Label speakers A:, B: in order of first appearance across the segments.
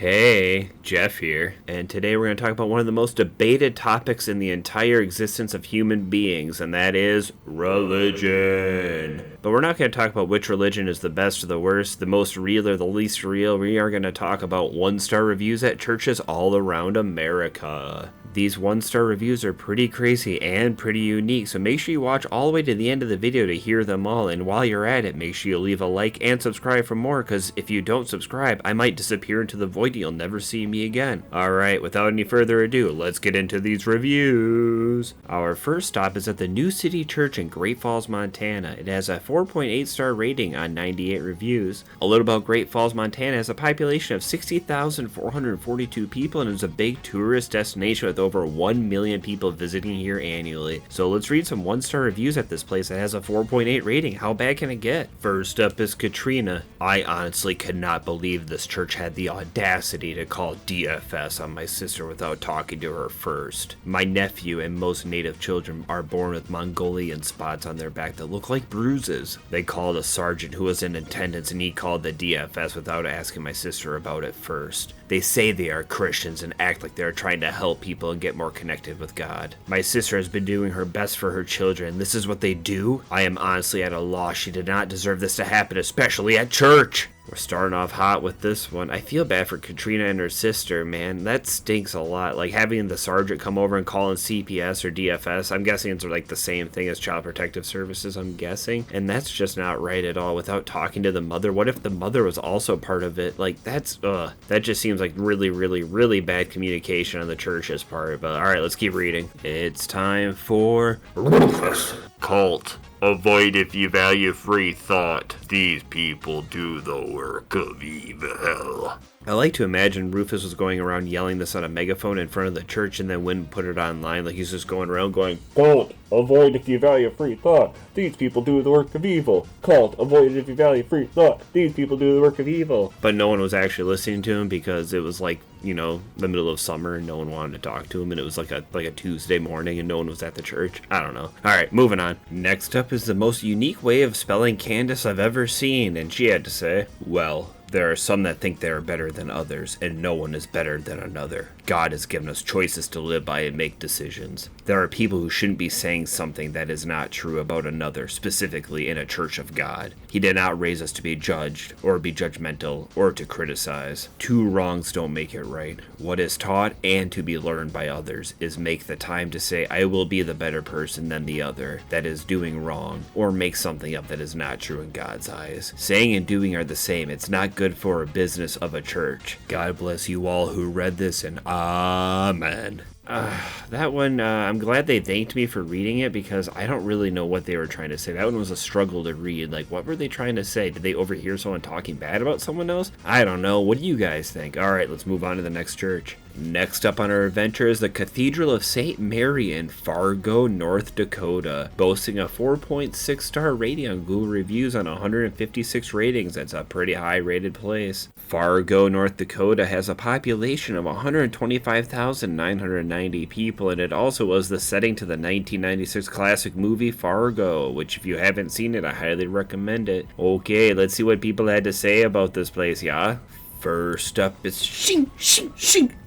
A: Hey, Jeff here, and today we're going to talk about one of the most debated topics in the entire existence of human beings, and that is religion. But we're not going to talk about which religion is the best or the worst, the most real or the least real. We are going to talk about one-star reviews at churches all around America. These one-star reviews are pretty crazy and pretty unique, so make sure you watch all the way to the end of the video to hear them all, and while you're at it, make sure you leave a like and subscribe for more, because if you don't subscribe, I might disappear into the void and you'll never see me again. Alright, without any further ado, let's get into these reviews. Our first stop is at the New City Church in Great Falls, Montana. It has a 4.8 star rating on 98 reviews. A little about Great Falls, Montana has a population of 60,442 people and is a big tourist destination with over 1 million people visiting here annually. So let's read some one-star reviews at this place that has a 4.8 rating. How bad can it get? First up is Katrina. I honestly cannot believe this church had the audacity to call DFS on my sister without talking to her first. My nephew and most native children are born with Mongolian spots on their back that look like bruises. They called a sergeant who was in attendance and he called the DFS without asking my sister about it first. They say they are Christians and act like they are trying to help people and get more connected with God. My sister has been doing her best for her children. This is what they do? I am honestly at a loss. She did not deserve this to happen, especially at church. We're starting off hot with this one. I feel bad for Katrina and her sister, man. That stinks a lot. Like having the sergeant come over and call in CPS or DFS. I'm guessing it's like the same thing as Child Protective Services, I'm guessing. And that's just not right at all without talking to the mother. What if the mother was also part of it? Like that just seems like really bad communication on the church's part. But alright, let's keep reading. It's time for Rufus Cult. Avoid if you value free thought. These people do the work of evil. I like to imagine Rufus was going around yelling this on a megaphone in front of the church and then wouldn't put it online. Like he's just going around going, Cult, avoid if you value free thought. These people do the work of evil. Cult, avoid if you value free thought. These people do the work of evil. But no one was actually listening to him because it was like, you know, the middle of summer and no one wanted to talk to him, and it was like a Tuesday morning and no one was at the church. I don't know. Alright, moving on. Next up is the most unique way of spelling Candace I've ever seen, and she had to say, well, there are some that think they are better than others, and no one is better than another. God has given us choices to live by and make decisions. There are people who shouldn't be saying something that is not true about another, specifically in a church of God. He did not raise us to be judged, or be judgmental, or to criticize. Two wrongs don't make it right. What is taught and to be learned by others is make the time to say, I will be the better person than the other that is doing wrong, or make something up that is not true in God's eyes. Saying and doing are the same. It's not good for a business of a church. God bless you all who read this, and amen. That one, I'm glad they thanked me for reading it because I don't really know what they were trying to say. That one was a struggle to read. Like, what were they trying to say? Did they overhear someone talking bad about someone else? I don't know. What do you guys think? Alright, let's move on to the next church. Next up on our adventure is the Cathedral of St Mary in Fargo, North Dakota, boasting a 4.6 star rating on Google reviews on 156 ratings. That's a pretty high rated place. Fargo, North Dakota has a population of 125,990 people, and it also was the setting to the 1996 classic movie Fargo, which if you haven't seen it, I highly recommend it. Okay, let's see what people had to say about this place, yeah? First up is Shing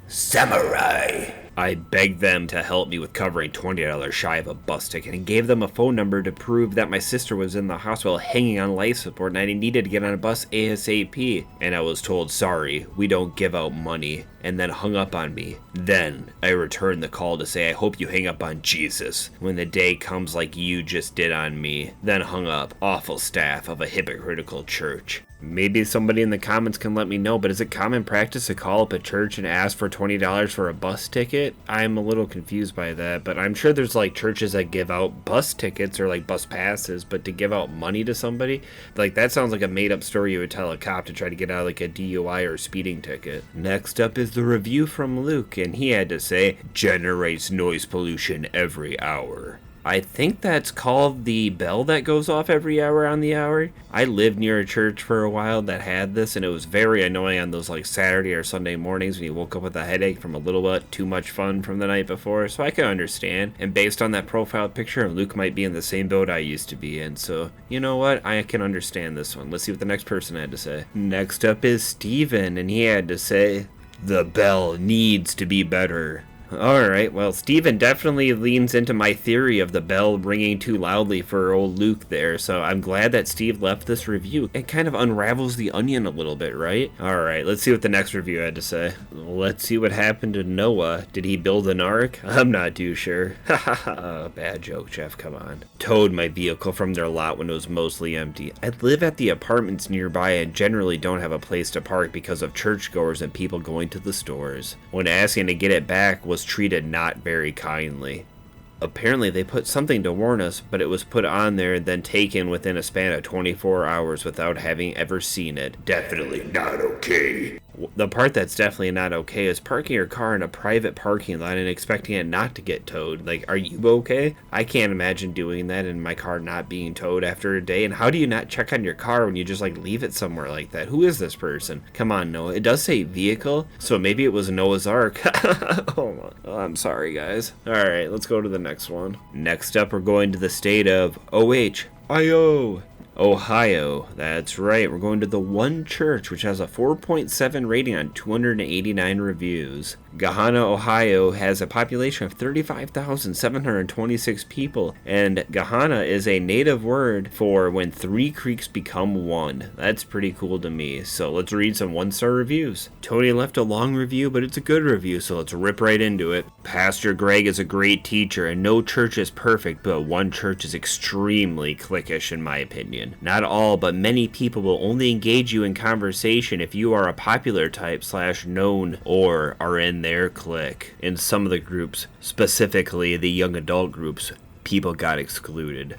A: Samurai. I begged them to help me with covering $20 shy of a bus ticket and gave them a phone number to prove that my sister was in the hospital hanging on life support and I needed to get on a bus ASAP. And I was told, sorry, we don't give out money, and then hung up on me. Then I returned the call to say I hope you hang up on Jesus when the day comes like you just did on me. Then hung up. Awful staff of a hypocritical church. Maybe somebody in the comments can let me know, but is it common practice to call up a church and ask for $20 for a bus ticket? I'm a little confused by that, but I'm sure there's like churches that give out bus tickets or like bus passes, but to give out money to somebody, like that sounds like a made up story you would tell a cop to try to get out of like a DUI or speeding ticket. Next up is the review from Luke, and he had to say, generates noise pollution every hour. I think that's called the bell that goes off every hour on the hour. I lived near a church for a while that had this, and it was very annoying on those like Saturday or Sunday mornings when you woke up with a headache from a little bit too much fun from the night before, so I can understand. And based on that profile picture, Luke might be in the same boat I used to be in, so you know what? I can understand this one. Let's see what the next person had to say. Next up is Steven, and he had to say, The bell needs to be better. Alright, well, Steven definitely leans into my theory of the bell ringing too loudly for old Luke there, so I'm glad that Steve left this review. It kind of unravels the onion a little bit, right? Alright, let's see what the next review had to say. Let's see what happened to Noah. Did he build an ark? I'm not too sure. Haha, bad joke, Jeff, come on. Towed my vehicle from their lot when it was mostly empty. I live at the apartments nearby and generally don't have a place to park because of churchgoers and people going to the stores. When asking to get it back was treated not very kindly. Apparently they put something to warn us, but it was put on there and then taken within a span of 24 hours without having ever seen it. Definitely not okay. The part that's definitely not okay is parking your car in a private parking lot and expecting it not to get towed. Like, are you okay? I can't imagine doing that and my car not being towed after a day. And how do you not check on your car when you just like leave it somewhere like that? Who is this person? Come on, Noah. It does say vehicle, so maybe it was Noah's Ark. Oh, I'm sorry, guys. All right, let's go to the next one. Next up, we're going to the state of Ohio. That's right, we're going to the one church which has a 4.7 rating on 289 reviews. Gahanna, Ohio has a population of 35,726 people, and Gahanna is a native word for when three creeks become one. That's pretty cool to me, so let's read some one-star reviews. Tony left a long review, but it's a good review, so let's rip right into it. Pastor Greg is a great teacher, and no church is perfect, but one church is extremely cliquish in my opinion. Not all, but many people will only engage you in conversation if you are a popular type / known or are in their clique. In some of the groups, specifically the young adult groups, people got excluded.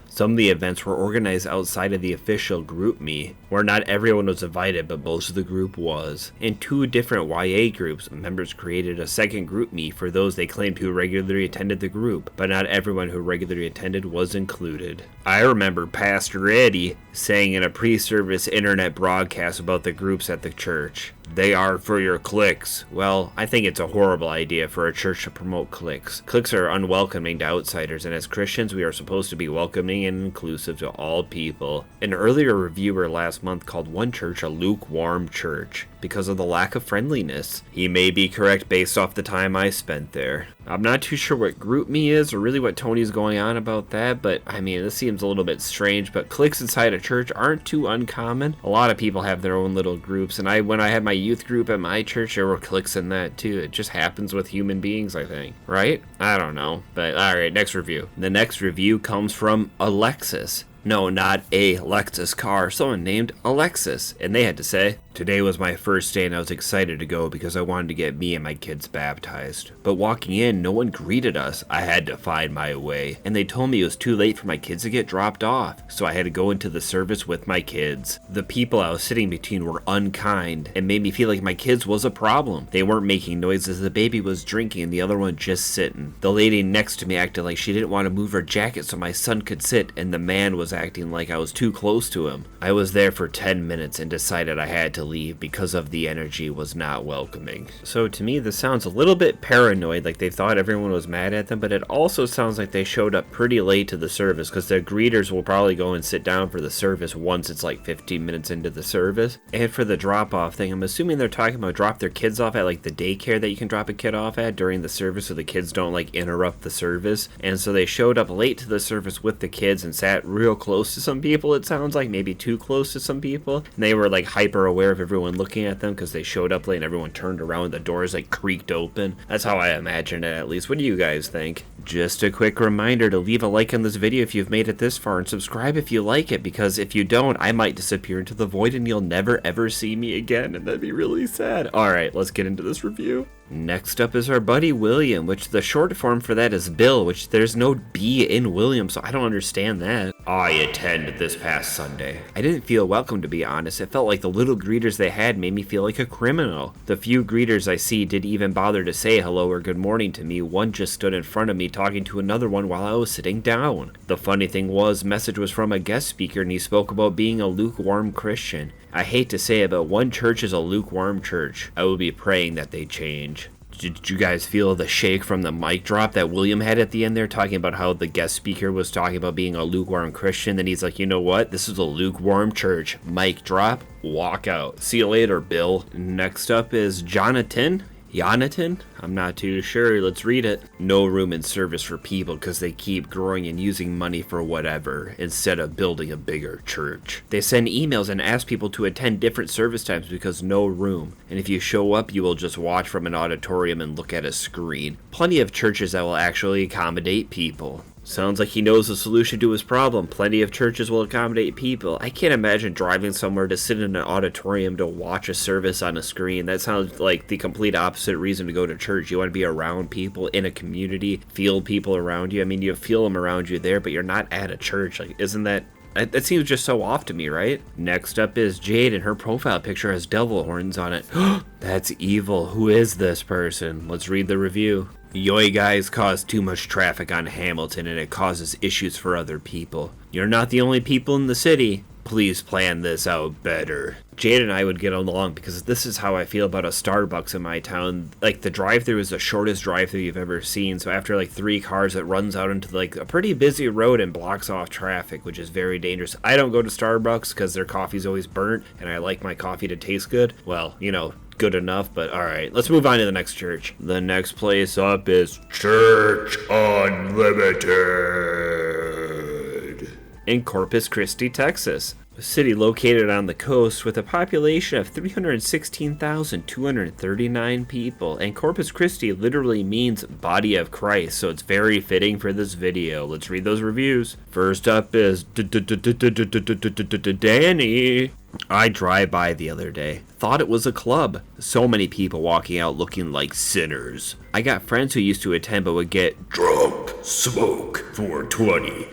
A: Some of the events were organized outside of the official GroupMe, where not everyone was invited, but most of the group was. In 2 different YA groups, members created a second GroupMe for those they claimed who regularly attended the group, but not everyone who regularly attended was included. I remember Pastor Eddie saying in a pre-service internet broadcast about the groups at the church, "They are for your cliques." Well, I think it's a horrible idea for a church to promote cliques. Cliques are unwelcoming to outsiders, and as Christians, we are supposed to be welcoming and inclusive to all people. An earlier reviewer last month called one church a lukewarm church because of the lack of friendliness. He may be correct based off the time I spent there. I'm not too sure what GroupMe is or really what Tony's going on about that, but I mean, this seems a little bit strange, but cliques inside a church aren't too uncommon. A lot of people have their own little groups, and when I had my youth group at my church, there were cliques in that too. It just happens with human beings, I think. Right? I don't know. But alright, next review. The next review comes from Alexis. No, not a Lexus car, someone named Alexis, and they had to say, "Today was my first day and I was excited to go because I wanted to get me and my kids baptized. But walking in, no one greeted us. I had to find my way, and they told me it was too late for my kids to get dropped off, so I had to go into the service with my kids. The people I was sitting between were unkind and made me feel like my kids was a problem. They weren't making noises, the baby was drinking and the other one just sitting. The lady next to me acted like she didn't want to move her jacket so my son could sit, and the man was acting like I was too close to him. I was there for 10 minutes and decided I had to leave because of the energy was not welcoming." So to me, this sounds a little bit paranoid, like they thought everyone was mad at them, but it also sounds like they showed up pretty late to the service because their greeters will probably go and sit down for the service once it's like 15 minutes into the service. And for the drop-off thing, I'm assuming they're talking about drop their kids off at like the daycare that you can drop a kid off at during the service so the kids don't like interrupt the service. And so they showed up late to the service with the kids and sat real close to some people, it sounds like, maybe too close to some people. And they were like hyper aware of everyone looking at them because they showed up late and everyone turned around and the doors like creaked open. That's how I imagine it, at least. What do you guys think? Just a quick reminder to leave a like on this video if you've made it this far and subscribe if you like it, because if you don't, I might disappear into the void and you'll never ever see me again, and that'd be really sad. Alright, let's get into this review. Next up is our buddy William, which the short form for that is Bill, which there's no B in William, so I don't understand that. "I attended this past Sunday. I didn't feel welcome, to be honest. It felt like the little greeters they had made me feel like a criminal. The few greeters I see didn't even bother to say hello or good morning to me. One just stood in front of me talking to another one while I was sitting down. The funny thing was, message was from a guest speaker and he spoke about being a lukewarm Christian. I hate to say it, but one church is a lukewarm church. I will be praying that they change." Did you guys feel the shake from the mic drop that William had at the end there, talking about how the guest speaker was talking about being a lukewarm Christian? Then he's like, you know what? This is a lukewarm church. Mic drop, walk out. See you later, Bill. Next up is Jonathan. I'm not too sure. Let's read it. No room in service for people because they keep growing and using money for whatever instead of building a bigger church. They send emails and ask people to attend different service times because no room. And if you show up, you will just watch from an auditorium and look at a screen. Plenty of churches that will actually accommodate people. Sounds like he knows the solution to his problem. Plenty of churches will accommodate people. I can't imagine driving somewhere to sit in an auditorium to watch a service on a screen. That sounds like the complete opposite reason to go to church. You want to be around people in a community, feel people around you. I mean, you feel them around you there, but you're not at a church. Like, isn't that... That seems just so off to me, right? Next up is Jade, and her profile picture has devil horns on it. That's evil. Who is this person? Let's read the review. Yoy guys cause too much traffic on Hamilton and it causes issues for other people. You're not the only people in the city. Please plan this out better. Jade and I would get along because this is how I feel about a Starbucks in my town. Like, the drive-thru is the shortest drive-thru you've ever seen. So after like 3 cars, it runs out into like a pretty busy road and blocks off traffic, which is very dangerous. I don't go to Starbucks because their coffee's always burnt and I like my coffee to taste good. Well, you know, good enough, but alright, let's move on to the next church. The next place up is Church Unlimited in Corpus Christi, Texas. A city located on the coast with a population of 316,239 people, and Corpus Christi literally means body of Christ, so it's very fitting for this video. Let's read those reviews. First up is Danny. I drive by the other day. Thought it was a club. So many people walking out looking like sinners. I got friends who used to attend but would get drunk, smoke, 420,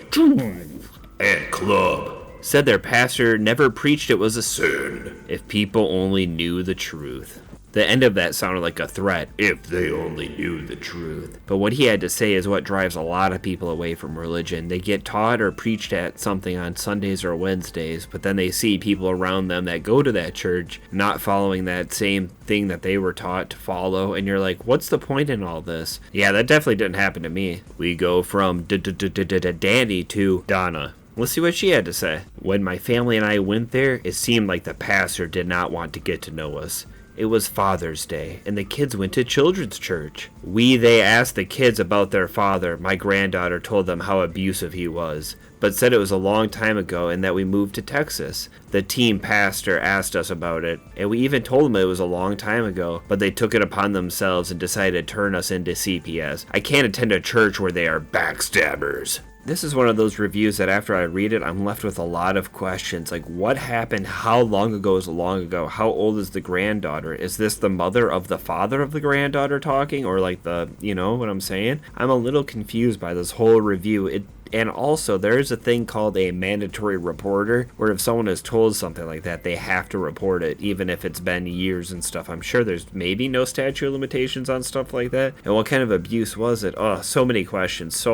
A: and club. Said their pastor never preached it was a sin. If people only knew the truth. The end of that sounded like a threat. If they only knew the truth. But what he had to say is what drives a lot of people away from religion. They get taught or preached at something on Sundays or Wednesdays, but then they see people around them that go to that church not following that same thing that they were taught to follow, and you're like, what's the point in all this? Yeah, that definitely didn't happen to me. We go from Danny to Donna. Let's see what she had to say. When my family and I went there, it seemed like the pastor did not want to get to know us. It was Father's Day, and the kids went to children's church. They asked the kids about their father. My granddaughter told them how abusive he was, but said it was a long time ago and that we moved to Texas. The team pastor asked us about it, and we even told them it was a long time ago, but they took it upon themselves and decided to turn us into CPS. I can't attend a church where they are backstabbers. This is one of those reviews that after I read it, I'm left with a lot of questions. Like, what happened? How long ago is long ago? How old is the granddaughter? Is this the mother of the father of the granddaughter talking? Or like you know what I'm saying? I'm a little confused by this whole review. And also, there is a thing called a mandatory reporter, where if someone is told something like that, they have to report it, even if it's been years and stuff. I'm sure there's maybe no statute of limitations on stuff like that. And what kind of abuse was it? Oh, so many questions,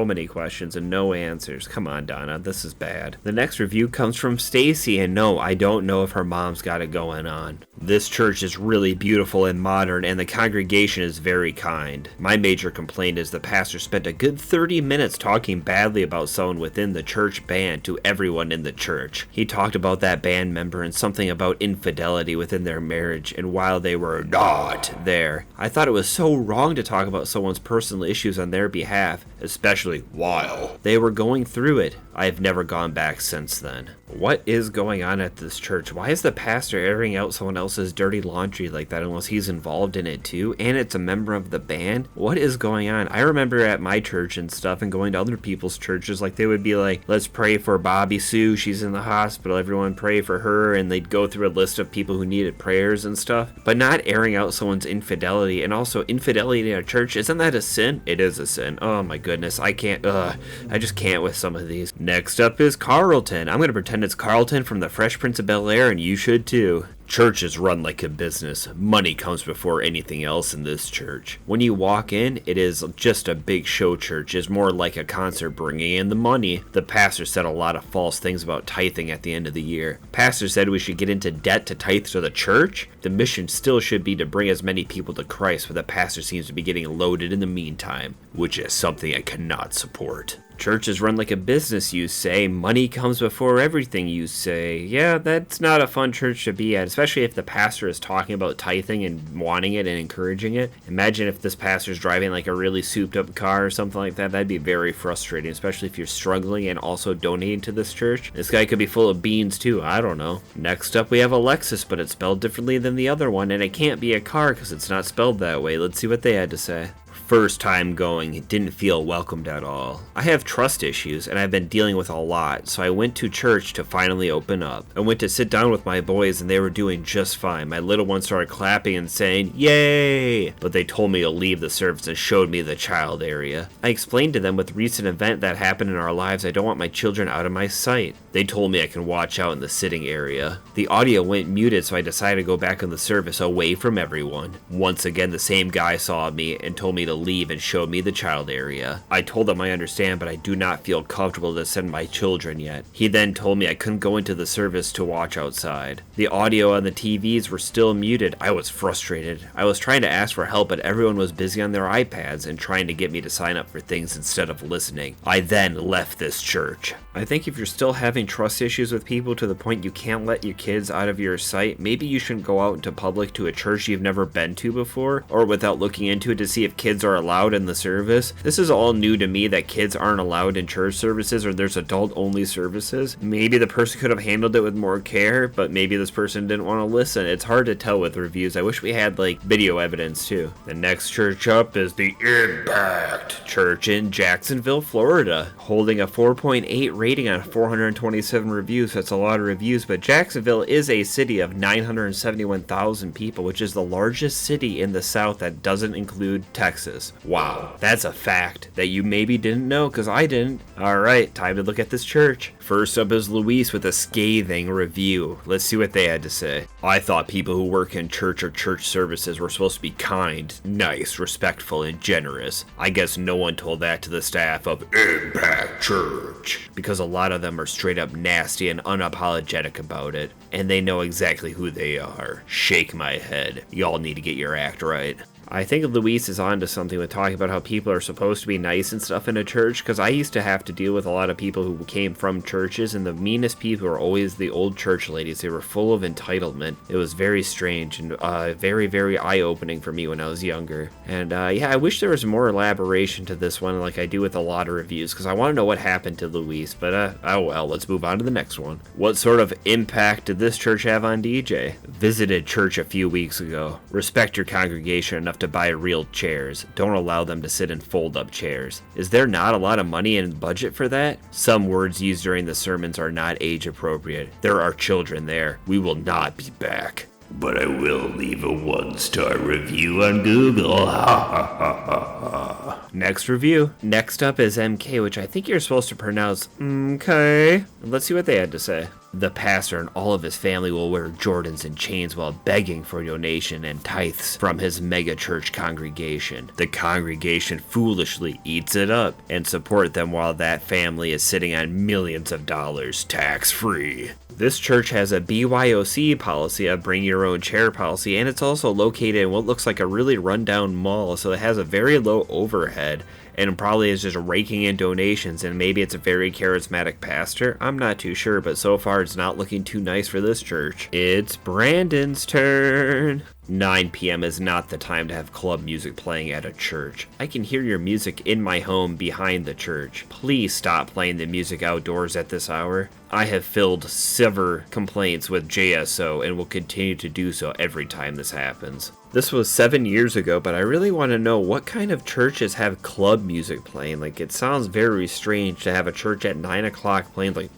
A: and no answers. Come on, Donna, this is bad. The next review comes from Stacy, and no, I don't know if her mom's got it going on. This church is really beautiful and modern, and the congregation is very kind. My major complaint is the pastor spent a good 30 minutes talking badly about someone within the church band to everyone in the church. He talked about that band member and something about infidelity within their marriage, and while they were not there, I thought it was so wrong to talk about someone's personal issues on their behalf, especially while they were going through it. I have never gone back since then. What is going on at this church? Why is the pastor airing out someone else's dirty laundry like that unless he's involved in it too? And it's a member of the band? What is going on? I remember at my church and stuff and going to other people's churches, like they would be like, let's pray for Bobby Sue. She's in the hospital. Everyone pray for her. And they'd go through a list of people who needed prayers and stuff, but not airing out someone's infidelity. And also, infidelity in a church, isn't that a sin? It is a sin. Oh my goodness. I just can't with some of these. Next up is Carlton. I'm going to pretend it's Carlton from the Fresh Prince of Bel-Air, and you should too. Church is run like a business. Money comes before anything else in this church. When you walk in, it is just a big show church. It's more like a concert bringing in the money. The pastor said a lot of false things about tithing at the end of the year. Pastor said we should get into debt to tithe to the church. The mission still should be to bring as many people to Christ, but the pastor seems to be getting loaded in the meantime, which is something I cannot support. Church is run like a business, you say. Money comes before everything, you say. Yeah, that's not a fun church to be at, especially if the pastor is talking about tithing and wanting it and encouraging it. Imagine if this pastor's driving like a really souped up car or something like that. That'd be very frustrating, especially if you're struggling and also donating to this church. This guy could be full of beans too, I don't know. Next up we have a Lexus, but it's spelled differently than the other one, and it can't be a car because it's not spelled that way. Let's see what they had to say. First time going, it didn't feel welcomed at all. I have trust issues and I've been dealing with a lot, so I went to church to finally open up. I went to sit down with my boys and they were doing just fine. My little one started clapping and saying, "Yay!" But they told me to leave the service and showed me the child area. I explained to them with recent event that happened in our lives, I don't want my children out of my sight. They told me I can watch out in the sitting area. The audio went muted, so I decided to go back in the service away from everyone. Once again, the same guy saw me and told me to leave and showed me the child area. I told him I understand, but I do not feel comfortable to send my children yet. He then told me I couldn't go into the service to watch outside. The audio on the TVs were still muted. I was frustrated. I was trying to ask for help, but everyone was busy on their iPads and trying to get me to sign up for things instead of listening. I then left this church. I think if you're still having trust issues with people to the point you can't let your kids out of your sight, maybe you shouldn't go out into public to a church you've never been to before, or without looking into it to see if kids are allowed in the service. This is all new to me that kids aren't allowed in church services, or there's adult only services. Maybe the person could have handled it with more care, but maybe this person didn't want to listen. It's hard to tell with reviews. I wish we had like video evidence too. The next church up is the Impact Church in Jacksonville, Florida, holding a 4.8 rating on 427 reviews. That's a lot of reviews, but Jacksonville is a city of 971,000 people, which is the largest city in the South that doesn't include Texas. Wow, that's a fact that you maybe didn't know, because I didn't. Alright, time to look at this church. First up is Luis with a scathing review. Let's see what they had to say. I thought people who work in church or church services were supposed to be kind, nice, respectful, and generous. I guess no one told that to the staff of Impact Church, because a lot of them are straight up nasty and unapologetic about it, and they know exactly who they are. Shake my head. Y'all need to get your act right. I think Luis is on to something with talking about how people are supposed to be nice and stuff in a church, because I used to have to deal with a lot of people who came from churches, and the meanest people were always the old church ladies. They were full of entitlement. It was very strange and very, very eye-opening for me when I was younger. And yeah, I wish there was more elaboration to this one like I do with a lot of reviews, because I want to know what happened to Luis, but oh well, let's move on to the next one. What sort of impact did this church have on DJ? Visited church a few weeks ago. Respect your congregation enough to buy real chairs. Don't allow them to sit in fold-up chairs. Is there not a lot of money in budget for that? Some words used during the sermons are not age appropriate. There are children there. We will not be back. But I will leave a 1-star review on Google. Next review. Next up is MK, which I think you're supposed to pronounce MK. Let's see what they had to say. The pastor and all of his family will wear Jordans and chains while begging for donation and tithes from his mega church congregation. The congregation foolishly eats it up and support them while that family is sitting on millions of dollars tax-free. This church has a BYOC policy, a bring your own chair policy, and it's also located in what looks like a really rundown mall, so it has a very low overhead and probably is just raking in donations, and maybe it's a very charismatic pastor. I'm not too sure, but so far it's not looking too nice for this church. It's Brandon's turn. 9 p.m. is not the time to have club music playing at a church. I can hear your music in my home behind the church. Please stop playing the music outdoors at this hour. I have filled severe complaints with JSO and will continue to do so every time this happens. This was 7 years ago, but I really want to know what kind of churches have club music playing. Like, it sounds very strange to have a church at 9 o'clock playing like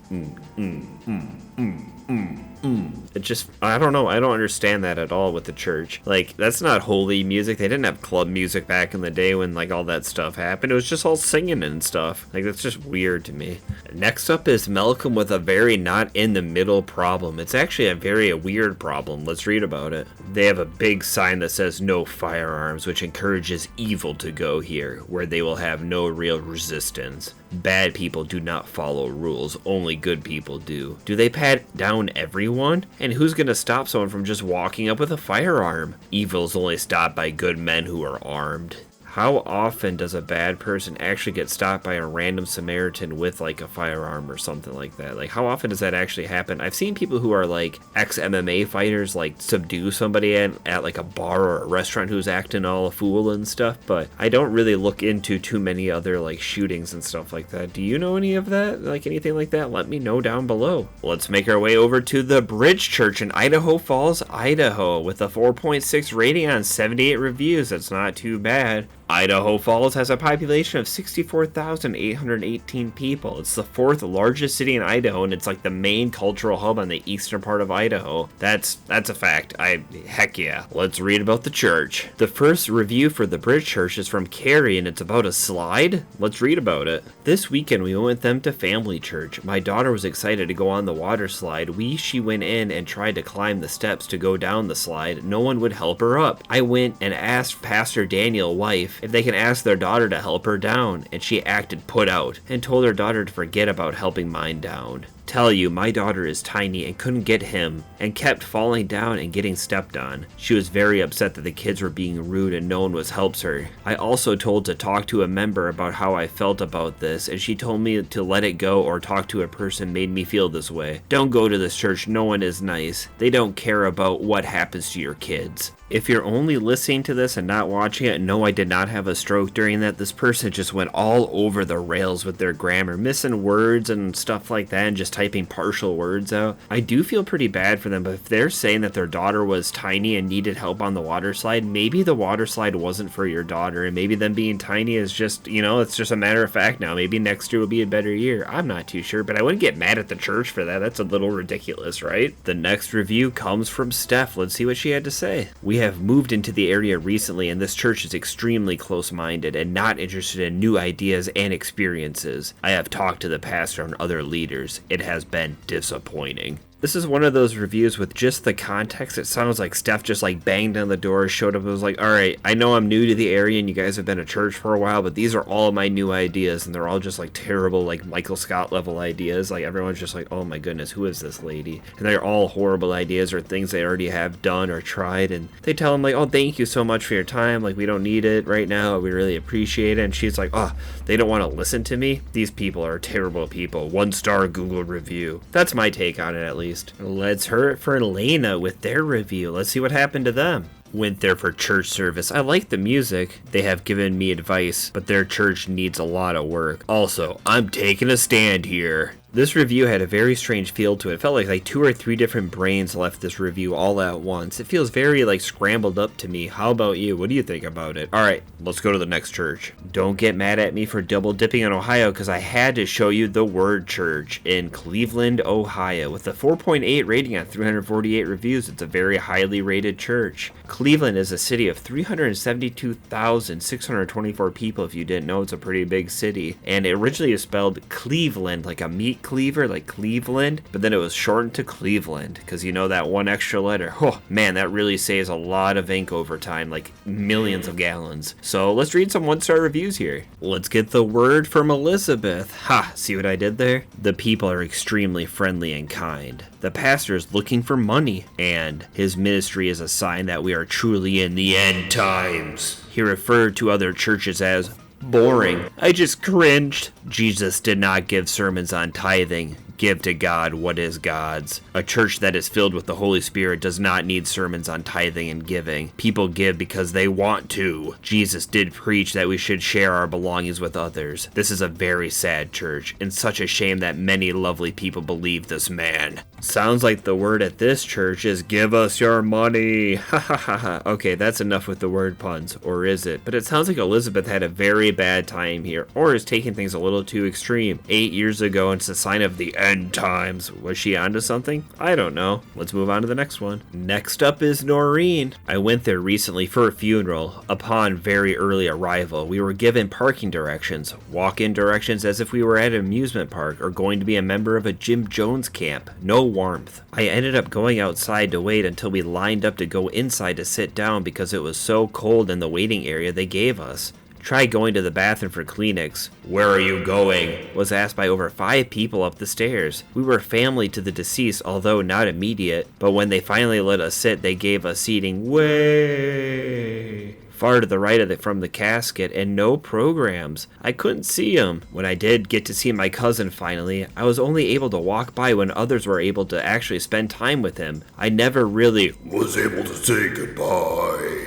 A: It just, I don't know. I don't understand that at all with the church. Like, that's not holy music. They didn't have club music back in the day when, like, all that stuff happened. It was just all singing and stuff. Like, that's just weird to me. Next up is Malcolm with a very not in the middle problem. It's actually a very weird problem. Let's read about it. They have a big sign that says no firearms, which encourages evil to go here, where they will have no real resistance. Bad people do not follow rules, only good people do. Do they pat down everyone? And who's gonna stop someone from just walking up with a firearm? Evil's only stopped by good men who are armed. How often does a bad person actually get stopped by a random Samaritan with like a firearm or something like that? Like, how often does that actually happen? I've seen people who are like ex-MMA fighters like subdue somebody at like a bar or a restaurant who's acting all a fool and stuff, but I don't really look into too many other like shootings and stuff like that. Do you know any of that? Like anything like that? Let me know down below. Let's make our way over to the Bridge Church in Idaho Falls, Idaho with a 4.6 rating on 78 reviews. That's not too bad. Idaho Falls has a population of 64,818 people. It's the fourth largest city in Idaho, and it's like the main cultural hub on the eastern part of Idaho. That's a fact. Heck yeah. Let's read about the church. The first review for the Bridge Church is from Carrie, and it's about a slide. Let's read about it. This weekend we went with them to Family Church. My daughter was excited to go on the water slide. She went in and tried to climb the steps to go down the slide. No one would help her up. I went and asked Pastor Daniel's wife if they can ask their daughter to help her down, and she acted put out and told her daughter to forget about helping mine down. Tell you, my daughter is tiny and couldn't get him and kept falling down and getting stepped on. She was very upset that the kids were being rude and no one was helps her. I also told to talk to a member about how I felt about this, and she told me to let it go or talk to a person made me feel this way. Don't go to this church, no one is nice. They don't care about what happens to your kids. If you're only listening to this and not watching it, no, I did not have a stroke during that. This person just went all over the rails with their grammar, missing words and stuff like that, and just typing partial words out. I do feel pretty bad for them, but if they're saying that their daughter was tiny and needed help on the water slide, maybe the water slide wasn't for your daughter, and maybe them being tiny is just, it's just a matter of fact now. Maybe next year will be a better year. I'm not too sure, but I wouldn't get mad at the church for that. That's a little ridiculous, right? The next review comes from Steph. Let's see what she had to say. We have moved into the area recently, and this church is extremely close-minded and not interested in new ideas and experiences. I have talked to the pastor and other leaders. It has been disappointing. This is one of those reviews with just the context. It sounds like Steph just like banged on the door, showed up, and was like, all right, I know I'm new to the area and you guys have been at church for a while, but these are all of my new ideas, and they're all just like terrible, like Michael Scott level ideas. Like everyone's just like, oh my goodness, who is this lady? And they're all horrible ideas or things they already have done or tried, and they tell them like, oh, thank you so much for your time. Like, we don't need it right now. We really appreciate it. And she's like, oh, they don't want to listen to me? These people are terrible people. 1-star Google review. That's my take on it, at least. Let's hear it for Elena with their review. Let's see what happened to them. Went there for church service. I like the music. They have given me advice, but their church needs a lot of work. Also, I'm taking a stand here. This review had a very strange feel to it. It felt like 2 or 3 different brains left this review all at once. It feels very like scrambled up to me. How about you? What do you think about it? Alright, let's go to the next church. Don't get mad at me for double dipping in Ohio, because I had to show you the Word Church in Cleveland, Ohio. With a 4.8 rating on 348 reviews, it's a very highly rated church. Cleveland is a city of 372,624 people. If you didn't know, it's a pretty big city. And it originally is spelled Cleveland, like a meat cleaver, like Cleveland, but then it was shortened to Cleveland, because that one extra letter. Oh man, that really saves a lot of ink over time, like millions of gallons. So let's read some 1-star reviews here. Let's get the word from Elizabeth. Ha, see what I did there? The people are extremely friendly and kind. The pastor is looking for money, and his ministry is a sign that we are truly in the end times. He referred to other churches as boring. I just cringed. Jesus did not give sermons on tithing. Give to God what is God's. A church that is filled with the Holy Spirit does not need sermons on tithing and giving. People give because they want to. Jesus did preach that we should share our belongings with others. This is a very sad church, and such a shame that many lovely people believe this man. Sounds like the word at this church is give us your money. Ha ha ha ha. Okay, that's enough with the word puns, or is it? But it sounds like Elizabeth had a very bad time here, or is taking things a little too extreme. 8 years ago, and it's a sign of the 10 times. Was she onto something? I don't know. Let's move on to the next one. Next up is Noreen. I went there recently for a funeral. Upon very early arrival, we were given parking directions, walk-in directions as if we were at an amusement park or going to be a member of a Jim Jones camp. No warmth. I ended up going outside to wait until we lined up to go inside to sit down because it was so cold in the waiting area they gave us. Tried going to the bathroom for Kleenex. Where are you going? Was asked by over 5 people up the stairs. We were family to the deceased, although not immediate, but when they finally let us sit, they gave us seating way far to the right of from the casket and no programs. I couldn't see him. When I did get to see my cousin finally, I was only able to walk by when others were able to actually spend time with him. I never really was able to say goodbye.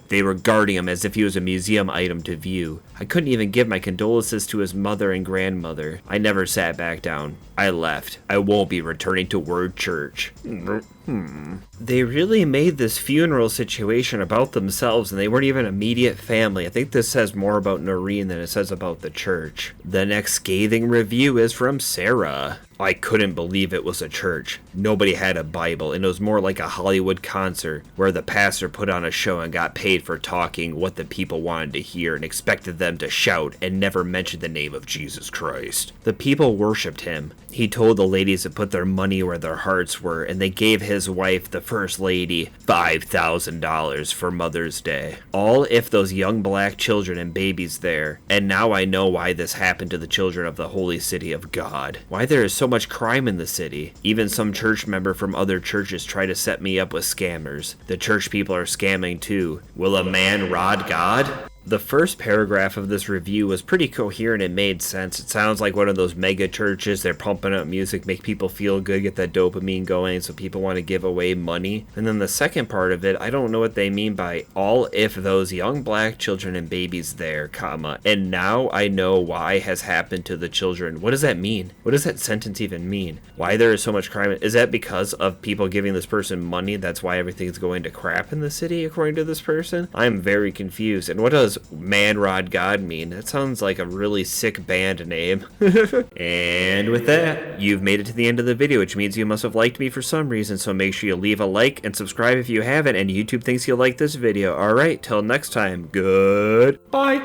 A: They were guarding him as if he was a museum item to view. I couldn't even give my condolences to his mother and grandmother. I never sat back down. I left. I won't be returning to Word Church. They really made this funeral situation about themselves, and they weren't even immediate family. I think this says more about Noreen than it says about the church. The next scathing review is from Sarah. I couldn't believe it was a church. Nobody had a Bible, and it was more like a Hollywood concert where the pastor put on a show and got paid for talking what the people wanted to hear and expected them to shout and never mention the name of Jesus Christ. The people worshipped him. He told the ladies to put their money where their hearts were, and they gave his wife, the First Lady, $5,000 for Mother's Day. All if those young black children and babies there. And now I know why this happened to the children of the holy city of God. Why there is so much crime in the city. Even some church member from other churches try to set me up with scammers. The church people are scamming too. Will a man rod God? The first paragraph of this review was pretty coherent and made sense. It sounds like one of those mega churches. They're pumping up music, make people feel good, get that dopamine going, so people want to give away money. And then the second part of it, I don't know what they mean by all if those young black children and babies there, comma, and now I know why has happened to the children. What does that mean? What does that sentence even mean? Why there is so much crime? Is that because of people giving this person money? That's why everything's going to crap in the city, according to this person? I'm very confused. And what does Man Rod God mean? That sounds like a really sick band name. And with that, you've made it to the end of the video, which means you must have liked me for some reason, so make sure you leave a like and subscribe if you haven't, and YouTube thinks you'll like this video. Alright, till next time, goodbye!